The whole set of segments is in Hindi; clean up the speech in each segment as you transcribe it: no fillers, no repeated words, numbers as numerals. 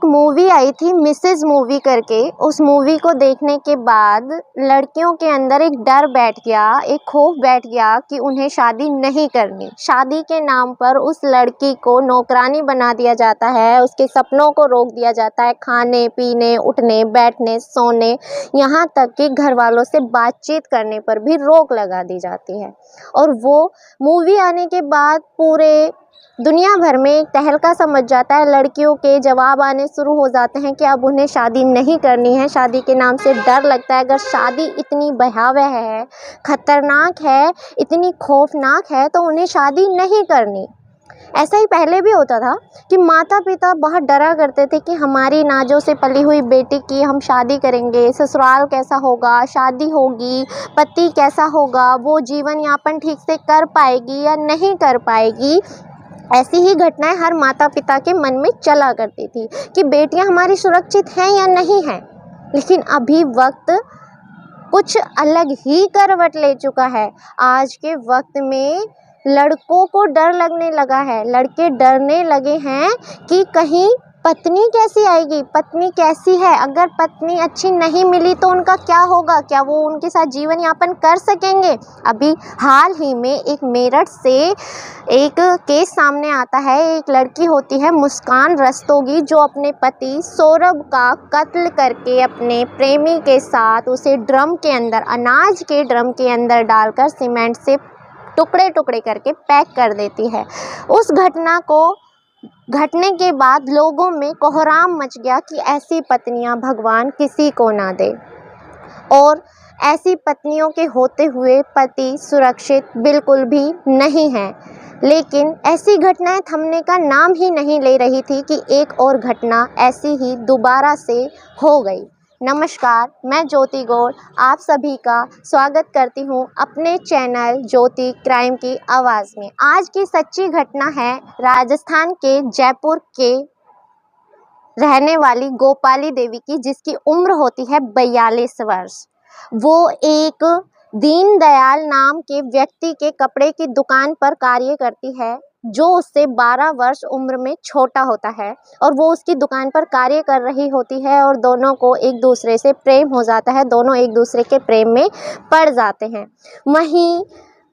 एक मूवी आई थी मिसेज मूवी करके। उस मूवी को देखने के बाद लड़कियों के अंदर एक डर बैठ गया, एक खौफ बैठ गया कि उन्हें शादी नहीं करनी। शादी के नाम पर उस लड़की को नौकरानी बना दिया जाता है, उसके सपनों को रोक दिया जाता है, खाने पीने, उठने बैठने, सोने, यहाँ तक कि घर वालों से बातचीत करने पर भी रोक लगा दी जाती है। और वो मूवी आने के बाद पूरे दुनिया भर में एक तहलका सा मच जाता है। लड़कियों के जवाब आने शुरू हो जाते हैं कि अब उन्हें शादी नहीं करनी है, शादी के नाम से डर लगता है। अगर शादी इतनी भयावह है, खतरनाक है, इतनी खौफनाक है तो उन्हें शादी नहीं करनी। ऐसा ही पहले भी होता था कि माता पिता बहुत डरा करते थे कि हमारी नाजों से पली हुई बेटी की हम शादी करेंगे, ससुराल कैसा होगा, शादी होगी, पति कैसा होगा, वो जीवन यापन ठीक से कर पाएगी या नहीं कर पाएगी। ऐसी ही घटनाएं हर माता पिता के मन में चला करती थी कि बेटियां हमारी सुरक्षित हैं या नहीं हैं। लेकिन अभी वक्त कुछ अलग ही करवट ले चुका है। आज के वक्त में लड़कों को डर लगने लगा है, लड़के डरने लगे हैं कि कहीं पत्नी कैसी आएगी, पत्नी कैसी है, अगर पत्नी अच्छी नहीं मिली तो उनका क्या होगा, क्या वो उनके साथ जीवन यापन कर सकेंगे। अभी हाल ही में एक मेरठ से एक केस सामने आता है। एक लड़की होती है मुस्कान रस्तोगी, जो अपने पति सौरभ का कत्ल करके अपने प्रेमी के साथ उसे ड्रम के अंदर, अनाज के ड्रम के अंदर डालकर सीमेंट से टुकड़े टुकड़े करके पैक कर देती है। उस घटना को घटने के बाद लोगों में कोहराम मच गया कि ऐसी पत्नियां भगवान किसी को ना दे, और ऐसी पत्नियों के होते हुए पति सुरक्षित बिल्कुल भी नहीं हैं। लेकिन ऐसी घटनाएं थमने का नाम ही नहीं ले रही थी कि एक और घटना ऐसी ही दोबारा से हो गई। नमस्कार, मैं ज्योति गौड़ आप सभी का स्वागत करती हूँ अपने चैनल ज्योति क्राइम की आवाज़ में। आज की सच्ची घटना है राजस्थान के जयपुर के रहने वाली गोपाली देवी की, जिसकी उम्र होती है 42 वर्ष। वो एक दीनदयाल नाम के व्यक्ति के कपड़े की दुकान पर कार्य करती है, जो उससे 12 वर्ष उम्र में छोटा होता है, और वो उसकी दुकान पर कार्य कर रही होती है और दोनों को एक दूसरे से प्रेम हो जाता है, दोनों एक दूसरे के प्रेम में पड़ जाते हैं। वहीं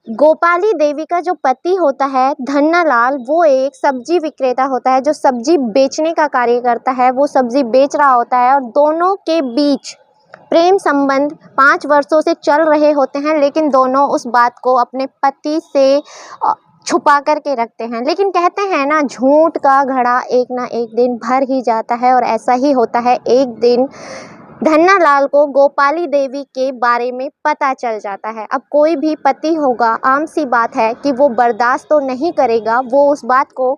गोपाली देवी का जो पति होता है धन्नालाल, वो एक सब्जी विक्रेता होता है जो सब्जी बेचने का कार्य करता है। वो सब्जी बेच रहा होता है और दोनों के बीच प्रेम संबंध 5 वर्षों से चल रहे होते हैं, लेकिन दोनों उस बात को अपने पति से छुपा करके रखते हैं। लेकिन कहते हैं ना, झूठ का घड़ा एक ना एक दिन भर ही जाता है, और ऐसा ही होता है। एक दिन धन्नालाल को गोपाली देवी के बारे में पता चल जाता है। अब कोई भी पति होगा, आम सी बात है कि वो बर्दाश्त तो नहीं करेगा। वो उस बात को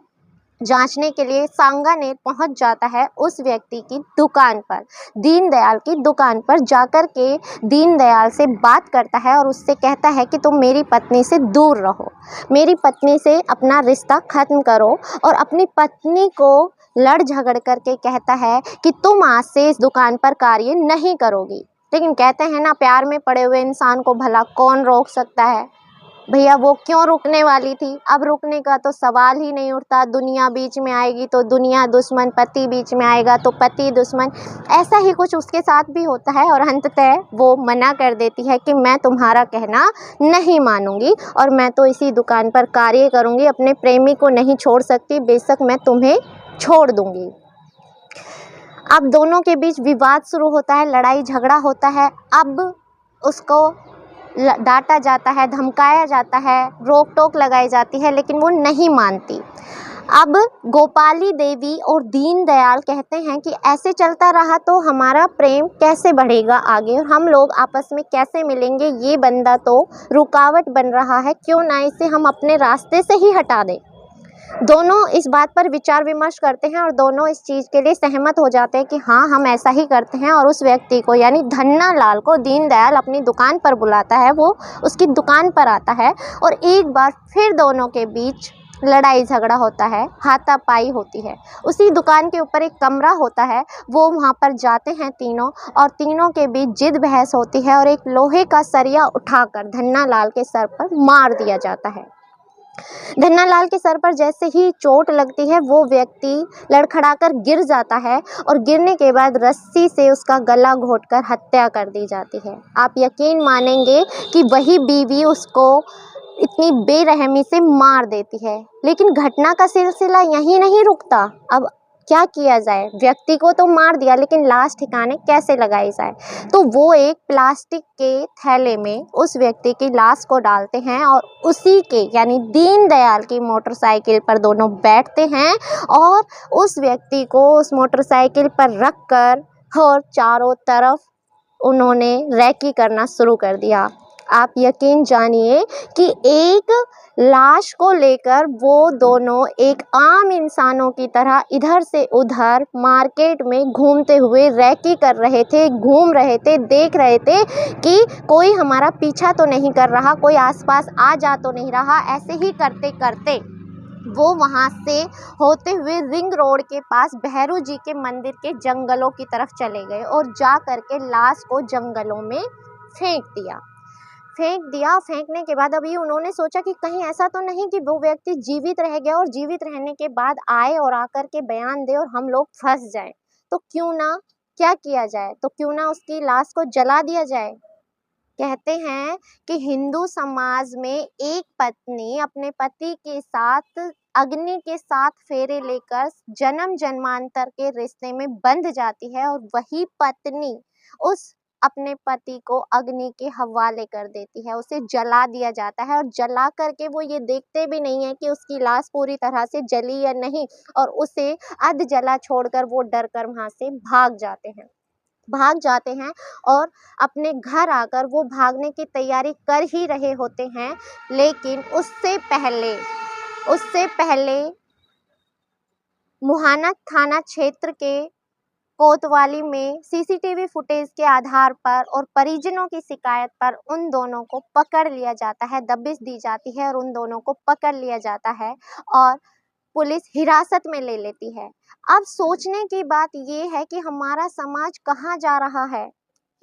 जांचने के लिए सांगानेर पहुंच जाता है उस व्यक्ति की दुकान पर, दीनदयाल की दुकान पर जाकर के दीनदयाल से बात करता है और उससे कहता है कि तुम मेरी पत्नी से दूर रहो, मेरी पत्नी से अपना रिश्ता ख़त्म करो। और अपनी पत्नी को लड़ झगड़ करके कहता है कि तुम आज से इस दुकान पर कार्य नहीं करोगी। लेकिन कहते हैं ना, प्यार में पड़े हुए इंसान को भला कौन रोक सकता है। भैया वो क्यों रुकने वाली थी, अब रुकने का तो सवाल ही नहीं उठता। दुनिया बीच में आएगी तो दुनिया दुश्मन, पति बीच में आएगा तो पति दुश्मन। ऐसा ही कुछ उसके साथ भी होता है, और अंततः वो मना कर देती है कि मैं तुम्हारा कहना नहीं मानूंगी और मैं तो इसी दुकान पर कार्य करूंगी, अपने प्रेमी को नहीं छोड़ सकती, बेशक मैं तुम्हें छोड़ दूंगी। अब दोनों के बीच विवाद शुरू होता है, लड़ाई झगड़ा होता है। अब उसको डांटा जाता है, धमकाया जाता है, रोक टोक लगाई जाती है, लेकिन वो नहीं मानती। अब गोपाली देवी और दीनदयाल कहते हैं कि ऐसे चलता रहा तो हमारा प्रेम कैसे बढ़ेगा आगे, और हम लोग आपस में कैसे मिलेंगे। ये बंदा तो रुकावट बन रहा है, क्यों ना इसे हम अपने रास्ते से ही हटा दें। दोनों इस बात पर विचार विमर्श करते हैं और दोनों इस चीज़ के लिए सहमत हो जाते हैं कि हाँ, हम ऐसा ही करते हैं। और उस व्यक्ति को, यानी धन्नालाल को, दीनदयाल अपनी दुकान पर बुलाता है। वो उसकी दुकान पर आता है और एक बार फिर दोनों के बीच लड़ाई झगड़ा होता है, हाथापाई होती है। उसी दुकान के ऊपर एक कमरा होता है, वो वहाँ पर जाते हैं तीनों, और तीनों के बीच जिद बहस होती है और एक लोहे का सरिया उठाकर धन्नालाल के सर पर मार दिया जाता है। धन्नालाल के सर पर जैसे ही चोट लगती है वो व्यक्ति लड़खड़ाकर गिर जाता है और गिरने के बाद रस्सी से उसका गला घोंटकर हत्या कर दी जाती है। आप यकीन मानेंगे कि वही बीवी उसको इतनी बेरहमी से मार देती है। लेकिन घटना का सिलसिला यहीं नहीं रुकता। अब क्या किया जाए, व्यक्ति को तो मार दिया लेकिन लाश ठिकाने कैसे लगाई जाए। तो वो एक प्लास्टिक के थैले में उस व्यक्ति की लाश को डालते हैं और उसी के यानी दीनदयाल की मोटरसाइकिल पर दोनों बैठते हैं और उस व्यक्ति को उस मोटरसाइकिल पर रख कर और चारों तरफ उन्होंने रैकी करना शुरू कर दिया। आप यकीन जानिए कि एक लाश को लेकर वो दोनों एक आम इंसानों की तरह इधर से उधर मार्केट में घूमते हुए रैकी कर रहे थे, घूम रहे थे, देख रहे थे कि कोई हमारा पीछा तो नहीं कर रहा, कोई आसपास आ जा तो नहीं रहा। ऐसे ही करते करते वो वहाँ से होते हुए रिंग रोड के पास भैरू जी के मंदिर के जंगलों की तरफ चले गए और जा कर के लाश को जंगलों में फेंक दिया। फेंकने के बाद अभी उन्होंने सोचा कि कहीं ऐसा तो नहीं कि वो व्यक्ति जीवित रह गया और जीवित रहने के बाद आए और आकर के बयान दे और हम लोग फंस जाएं। तो क्यों ना क्या किया जाए, तो क्यों ना उसकी लाश को जला दिया जाए। कहते हैं कि हिंदू समाज में एक पत्नी अपने पति के साथ अग्नि के 7 फेरे लेकर जन्म जन्मांतर के रिश्ते में बंध जाती है और वही पत्नी उस अपने पति को अग्नि के हवाले कर देती है, उसे जला दिया जाता है और जला करके वो ये देखते भी नहीं है कि उसकी लाश पूरी तरह से जली या नहीं और उसे अध जला छोड़कर वो डर कर वहाँ से भाग जाते हैं और अपने घर आकर वो भागने की तैयारी कर ही रहे होते हैं। लेकिन उससे पहले मुहाना थाना क्षेत्र के कोतवाली में सीसीटीवी फुटेज के आधार पर और परिजनों की शिकायत पर उन दोनों को पकड़ लिया जाता है, दबिश दी जाती है और उन दोनों को पकड़ लिया जाता है और पुलिस हिरासत में ले लेती है। अब सोचने की बात ये है कि हमारा समाज कहाँ जा रहा है,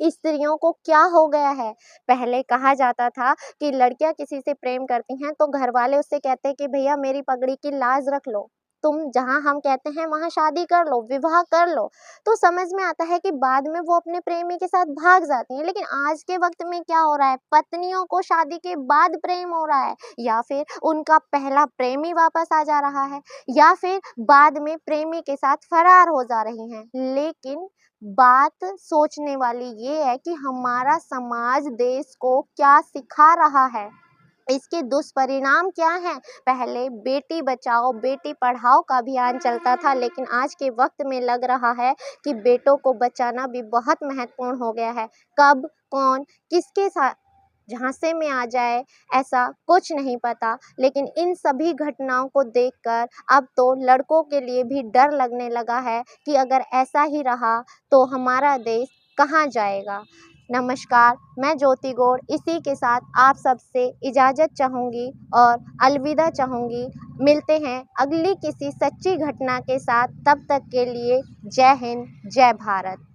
स्त्रियों को क्या हो गया है। पहले कहा जाता था कि लड़कियां किसी से प्रेम करती हैं तो घर वाले उससे कहते हैं कि भैया मेरी पगड़ी की लाज रख लो, तुम जहाँ हम कहते हैं वहाँ शादी कर लो, विवाह कर लो। तो समझ में आता है कि बाद में वो अपने प्रेमी के साथ भाग जाती हैं। लेकिन आज के वक्त में क्या हो रहा है, पत्नियों को शादी के बाद प्रेम हो रहा है या फिर उनका पहला प्रेमी वापस आ जा रहा है या फिर बाद में प्रेमी के साथ फरार हो जा रही हैं। लेकिन बात सोचने वाली ये है कि हमारा समाज देश को क्या सिखा रहा है, इसके दुष्परिणाम क्या हैं। पहले बेटी बचाओ बेटी पढ़ाओ का अभियान चलता था, लेकिन आज के वक्त में लग रहा है कि बेटों को बचाना भी बहुत महत्वपूर्ण हो गया है। कब कौन किसके साथ झांसे में आ जाए ऐसा कुछ नहीं पता। लेकिन इन सभी घटनाओं को देखकर अब तो लड़कों के लिए भी डर लगने लगा है कि अगर ऐसा ही रहा तो हमारा देश कहाँ जाएगा। नमस्कार, मैं ज्योति गौड़ इसी के साथ आप सबसे इजाज़त चाहूँगी और अलविदा चाहूँगी। मिलते हैं अगली किसी सच्ची घटना के साथ, तब तक के लिए जय हिंद जय भारत।